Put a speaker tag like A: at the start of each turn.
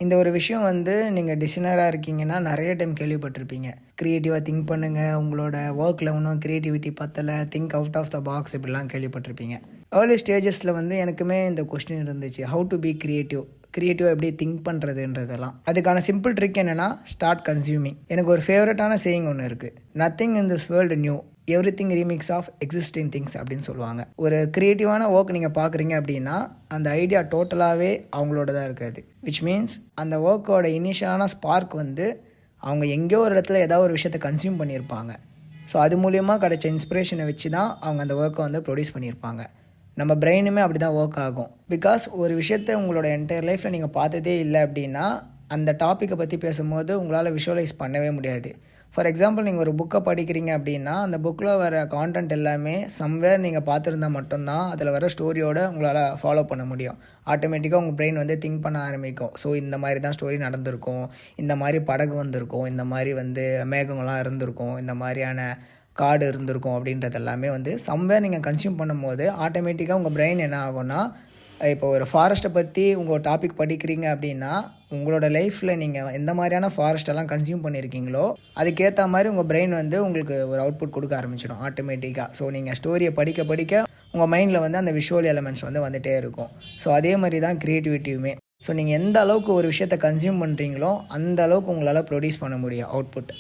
A: இந்த ஒரு விஷயம் வந்து நீங்கள் டிசைனராக இருக்கீங்கன்னா நிறைய டைம் கேள்விப்பட்டிருப்பீங்க. கிரியேட்டிவாக திங்க் பண்ணுங்கள், உங்களோட ஒர்க்கில் இன்னும் கிரியேட்டிவிட்டி பத்தலை, think out of the box இப்படிலாம் கேள்விப்பட்டிருப்பீங்க. ஏர்லி ஸ்டேஜஸில் வந்து எனக்குமே இந்த கொஸ்டின் இருந்துச்சு. ஹவு டு பி கிரியேட்டிவ், கிரியேட்டிவாக எப்படி திங்க் பண்ணுறதுன்றதெல்லாம். அதுக்கான சிம்பிள் ட்ரிக் என்னென்னா ஸ்டார்ட் கன்சியூமிங். எனக்கு ஒரு ஃபேவரட்டான சேயிங் ஒன்று இருக்குது. Nothing in this world new, everything remix of existing things அப்படின்னு சொல்லுவாங்க. ஒரு க்ரியேட்டிவான ஒர்க் நீங்கள் பார்க்குறீங்க அப்படின்னா அந்த ஐடியா டோட்டலாகவே அவங்களோட தான் இருக்காது. விச் மீன்ஸ் அந்த ஒர்க்கோட இனிஷியலான ஸ்பார்க் வந்து அவங்க எங்கேயோ ஒரு இடத்துல ஏதாவது ஒரு விஷயத்தை கன்சியூம் பண்ணியிருப்பாங்க. ஸோ அது மூலிமா கிடைச்ச இன்ஸ்பிரேஷனை வச்சு தான் அவங்க அந்த ஒர்க்கை வந்து ப்ரொடியூஸ் பண்ணியிருப்பாங்க. நம்ம பிரெயினுமே அப்படி தான் ஒர்க் ஆகும். பிகாஸ் ஒரு விஷயத்தை உங்களோட என்டையர் லைஃப்பில் நீங்கள் பார்த்ததே இல்லை அப்படின்னா அந்த டாப்பிக்கை பற்றி பேசும்போது உங்களால் விஷுவலைஸ் பண்ணவே முடியாது. ஃபார் எக்ஸாம்பிள், நீங்கள் ஒரு புக்கை படிக்கிறீங்க அப்படின்னா அந்த புக்கில் வர கான்டென்ட் எல்லாமே சம்வேர் நீங்கள் பார்த்துருந்தா மட்டும்தான் அதில் வர ஸ்டோரியோட உங்களால் ஃபாலோ பண்ண முடியும். ஆட்டோமேட்டிக்காக உங்கள் பிரெயின் வந்து திங்க் பண்ண ஆரம்பிக்கும். ஸோ இந்த மாதிரி தான் ஸ்டோரி நடந்திருக்கும், இந்த மாதிரி படகு வந்திருக்கும், இந்த மாதிரி வந்து மேகங்கள்லாம் இருந்திருக்கும், இந்த மாதிரியான காடு இருந்திருக்கும் அப்படின்றது எல்லாமே வந்து சம்வேர் நீங்கள் கன்சியூம் பண்ணும்போது ஆட்டோமேட்டிக்காக உங்கள் பிரெயின் என்ன ஆகும்னா, இப்போ ஒரு ஃபாரஸ்ட்டை பற்றி உங்கள் டாபிக் படிக்கிறீங்க அப்படின்னா உங்களோட லைஃப்பில் நீங்கள் எந்த மாதிரியான ஃபாரஸ்ட்டெல்லாம் கன்சியூம் பண்ணியிருக்கீங்களோ அதுக்கேற்ற மாதிரி உங்கள் பிரெயின் வந்து உங்களுக்கு ஒரு அவுட்புட் கொடுக்க ஆரம்பிச்சிடும் ஆட்டோமேட்டிக்காக. ஸோ நீங்கள் ஸ்டோரியை படிக்க படிக்க உங்கள் மைண்டில் வந்து அந்த விஷுவல் எலமெண்ட்ஸ் வந்து வந்துகிட்டே இருக்கும். ஸோ அதே மாதிரி தான் க்ரியேட்டிவிட்டியுமே. ஸோ நீங்கள் எந்த அளவுக்கு ஒரு விஷயத்தை கன்சியூம் பண்ணுறீங்களோ அந்த அளவுக்கு உங்களால் ப்ரொடியூஸ் பண்ண முடியும் அவுட்புட்.